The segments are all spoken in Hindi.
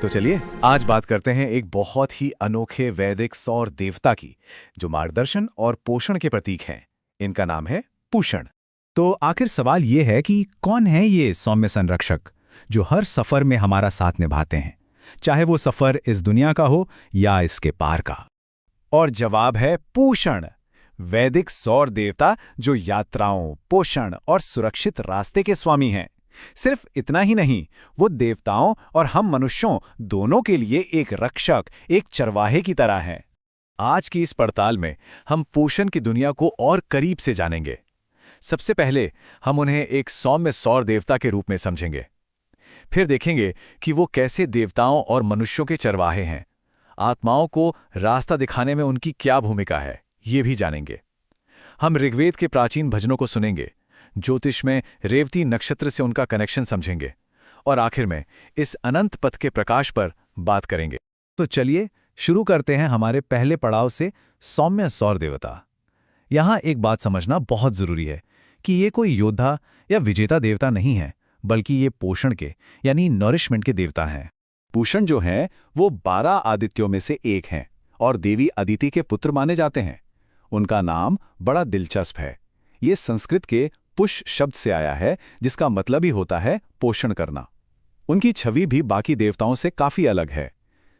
तो चलिए आज बात करते हैं एक बहुत ही अनोखे वैदिक सौर देवता की, जो मार्गदर्शन और पोषण के प्रतीक हैं। इनका नाम है पूषण। तो आखिर सवाल ये है कि कौन है ये सौम्य संरक्षक जो हर सफर में हमारा साथ निभाते हैं, चाहे वो सफर इस दुनिया का हो या इसके पार का। और जवाब है पूषण, वैदिक सौर देवता जो यात्राओं, पोषण और सुरक्षित रास्ते के स्वामी हैं। सिर्फ इतना ही नहीं, वो देवताओं और हम मनुष्यों दोनों के लिए एक रक्षक, एक चरवाहे की तरह हैं। आज की इस पड़ताल में हम पूषण की दुनिया को और करीब से जानेंगे। सबसे पहले हम उन्हें एक सौम्य सौर देवता के रूप में समझेंगे। फिर देखेंगे कि वो कैसे देवताओं और मनुष्यों के चरवाहे हैं। आत्माओं को रास्ता दिखाने में उनकी क्या भूमिका है, ये भी जानेंगे। हम ऋग्वेद के प्राचीन भजनों को सुनेंगे, ज्योतिष में रेवती नक्षत्र से उनका कनेक्शन समझेंगे और आखिर में इस अनंत पथ के प्रकाश पर बात करेंगे। तो चलिए शुरू करते हैं हमारे पहले पड़ाव से, सौम्य सौर देवता। यहाँ एक बात समझना बहुत जरूरी है कि ये कोई योद्धा या विजेता देवता नहीं है, बल्कि ये पोषण के यानी नॉरिशमेंट के देवता हैं। पूषण जो हैं वो 12 आदित्यों में से एक हैं और देवी अदिति के पुत्र माने जाते हैं। उनका नाम बड़ा दिलचस्प है। ये संस्कृत के पुष शब्द से आया है, जिसका मतलब ही होता है पोषण करना। उनकी छवि भी बाकी देवताओं से काफी अलग है।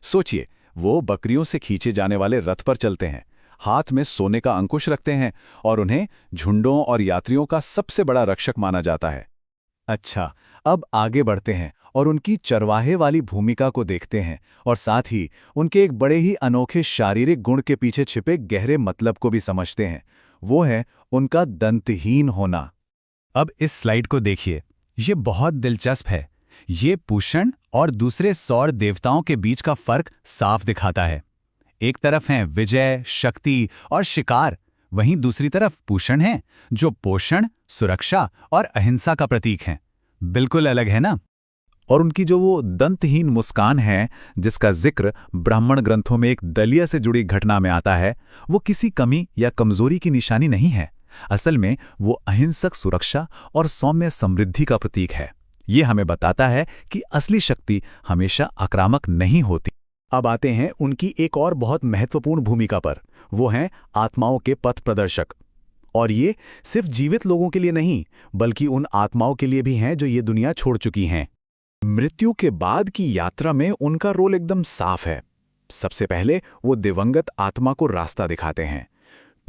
सोचिए, वो बकरियों से खींचे जाने वाले रथ पर चलते हैं, हाथ में सोने का अंकुश रखते हैं और उन्हें झुंडों और यात्रियों का सबसे बड़ा रक्षक माना जाता है। अच्छा, अब आगे बढ़ते हैं और उनकी चरवाहे वाली भूमिका को देखते हैं और साथ ही उनके एक बड़े ही अनोखे शारीरिक गुण के पीछे छिपे गहरे मतलब को भी समझते हैं। वो है उनका दंतहीन होना। अब इस स्लाइड को देखिए, ये बहुत दिलचस्प है। ये पूषण और दूसरे सौर देवताओं के बीच का फर्क साफ दिखाता है। एक तरफ हैं विजय, शक्ति और शिकार, वहीं दूसरी तरफ पूषण हैं जो पोषण, सुरक्षा और अहिंसा का प्रतीक हैं। बिल्कुल अलग है ना? और उनकी जो वो दंतहीन मुस्कान है, जिसका जिक्र ब्राह्मण ग्रंथों में एक दलिया से जुड़ी घटना में आता है, वो किसी कमी या कमजोरी की निशानी नहीं है। असल में वो अहिंसक सुरक्षा और सौम्य समृद्धि का प्रतीक है। ये हमें बताता है कि असली शक्ति हमेशा आक्रामक नहीं होती। अब आते हैं उनकी एक और बहुत महत्वपूर्ण भूमिका पर। वो हैं आत्माओं के पथ प्रदर्शक। और ये सिर्फ जीवित लोगों के लिए नहीं, बल्कि उन आत्माओं के लिए भी हैं जो ये दुनिया छोड़ चुकी हैं। मृत्यु के बाद की यात्रा में उनका रोल एकदम साफ है। सबसे पहले वो दिवंगत आत्मा को रास्ता दिखाते हैं,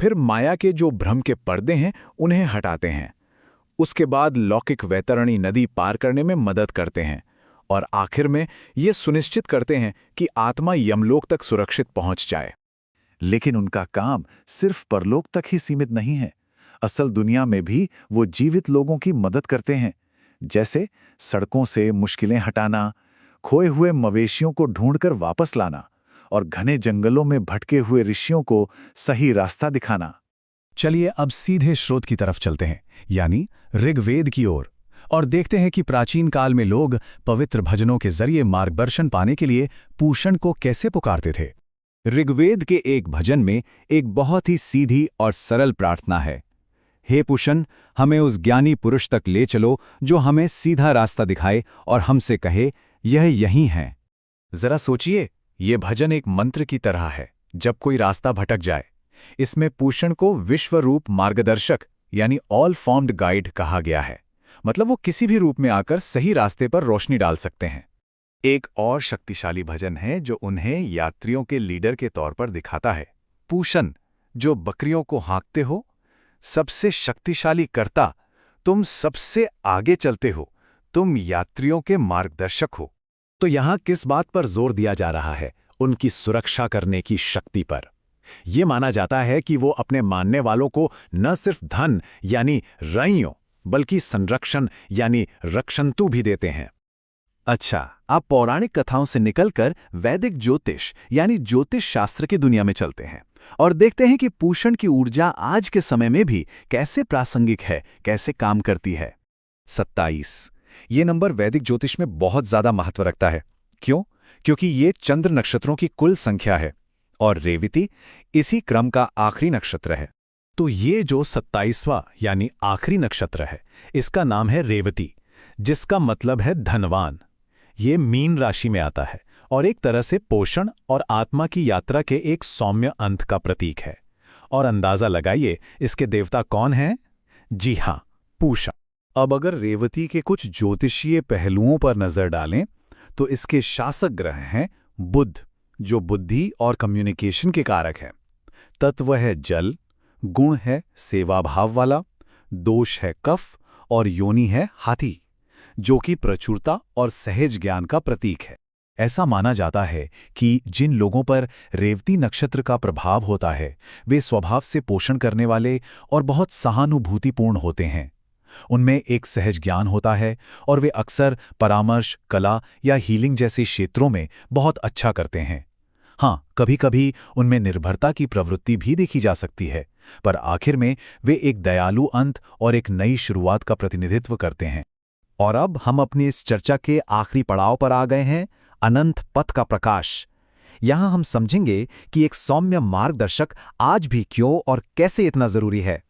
फिर माया के जो भ्रम के पर्दे हैं उन्हें हटाते हैं। उसके बाद लौकिक वैतरणी नदी पार करने में मदद करते हैं और आखिर में ये सुनिश्चित करते हैं कि आत्मा यमलोक तक सुरक्षित पहुंच जाए। लेकिन उनका काम सिर्फ परलोक तक ही सीमित नहीं है। असल दुनिया में भी वो जीवित लोगों की मदद करते हैं, जैसे सड़कों से मुश्किलें हटाना, खोए हुए मवेशियों को ढूंढकर वापस लाना और घने जंगलों में भटके हुए ऋषियों को सही रास्ता दिखाना। चलिए अब सीधे स्रोत की तरफ चलते हैं, यानी ऋग्वेद की ओर, और देखते हैं कि प्राचीन काल में लोग पवित्र भजनों के जरिए मार्गदर्शन पाने के लिए पूषण को कैसे पुकारते थे। ऋग्वेद के एक भजन में एक बहुत ही सीधी और सरल प्रार्थना है। हे पूषण, हमें उस ज्ञानी पुरुष तक ले चलो जो हमें सीधा रास्ता दिखाए और हमसे कहे यह यही है। जरा सोचिए, ये भजन एक मंत्र की तरह है जब कोई रास्ता भटक जाए। इसमें पूषण को विश्वरूप मार्गदर्शक यानी ऑल फॉर्म्ड गाइड कहा गया है। मतलब वो किसी भी रूप में आकर सही रास्ते पर रोशनी डाल सकते हैं। एक और शक्तिशाली भजन है जो उन्हें यात्रियों के लीडर के तौर पर दिखाता है। पूषण, जो बकरियों को हाँकते हो, सबसे शक्तिशाली कर्ता, तुम सबसे आगे चलते हो, तुम यात्रियों के मार्गदर्शक हो। तो यहाँ किस बात पर जोर दिया जा रहा है? उनकी सुरक्षा करने की शक्ति पर। यह माना जाता है कि वो अपने मानने वालों को न सिर्फ धन यानी रइयों, बल्कि संरक्षण यानी रक्षंतु भी देते हैं। अच्छा, आप पौराणिक कथाओं से निकलकर वैदिक ज्योतिष यानी ज्योतिष शास्त्र की दुनिया में चलते हैं और देखते हैं कि पूषण की ऊर्जा आज के समय में भी कैसे प्रासंगिक है, कैसे काम करती है। 27 ये नंबर वैदिक ज्योतिष में बहुत ज्यादा महत्व रखता है। क्यों? क्योंकि ये चंद्र नक्षत्रों की कुल संख्या है और रेवती इसी क्रम का आखिरी नक्षत्र है। तो ये जो 27वां यानी आखिरी नक्षत्र है, इसका नाम है रेवती, जिसका मतलब है धनवान। ये मीन राशि में आता है और एक तरह से पोषण और आत्मा की यात्रा के एक सौम्य अंत का प्रतीक है। और अंदाजा लगाइए इसके देवता कौन हैं? जी हाँ, पूषण। अब अगर रेवती के कुछ ज्योतिषीय पहलुओं पर नजर डालें तो इसके शासक ग्रह हैं बुध, जो बुद्धि और कम्युनिकेशन के कारक हैं। तत्व है जल, गुण है सेवा भाव वाला, दोष है कफ और योनि है हाथी, जो कि प्रचुरता और सहज ज्ञान का प्रतीक है। ऐसा माना जाता है कि जिन लोगों पर रेवती नक्षत्र का प्रभाव होता है वे स्वभाव से पोषण करने वाले और बहुत सहानुभूतिपूर्ण होते हैं। उनमें एक सहज ज्ञान होता है और वे अक्सर परामर्श, कला या हीलिंग जैसे क्षेत्रों में बहुत अच्छा करते हैं। हाँ, कभी-कभी उनमें निर्भरता की प्रवृत्ति भी देखी जा सकती है, पर आखिर में वे एक दयालु अंत और एक नई शुरुआत का प्रतिनिधित्व करते हैं। और अब हम अपनी इस चर्चा के आखिरी पड़ाव पर आ गए हैं, अनंत पथ का प्रकाश। यहाँ हम समझेंगे कि एक सौम्य मार्गदर्शक आज भी क्यों और कैसे इतना जरूरी है।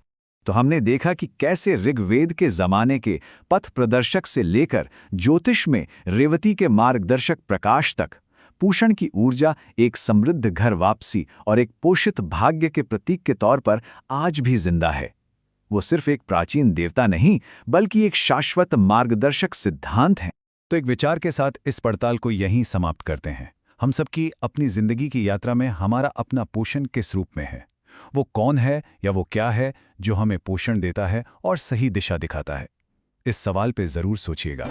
तो हमने देखा कि कैसे ऋग्वेद के जमाने के पथ प्रदर्शक से लेकर ज्योतिष में रेवती के मार्गदर्शक प्रकाश तक पूषण की ऊर्जा एक समृद्ध घर वापसी और एक पोषित भाग्य के प्रतीक के तौर पर आज भी जिंदा है। वो सिर्फ एक प्राचीन देवता नहीं, बल्कि एक शाश्वत मार्गदर्शक सिद्धांत है। तो एक विचार के साथ इस पड़ताल को यहीं समाप्त करते हैं। हम सबकी अपनी जिंदगी की यात्रा में हमारा अपना पोषण किस रूप में है? वो कौन है या वो क्या है जो हमें पोषण देता है और सही दिशा दिखाता है? इस सवाल पे जरूर सोचिएगा।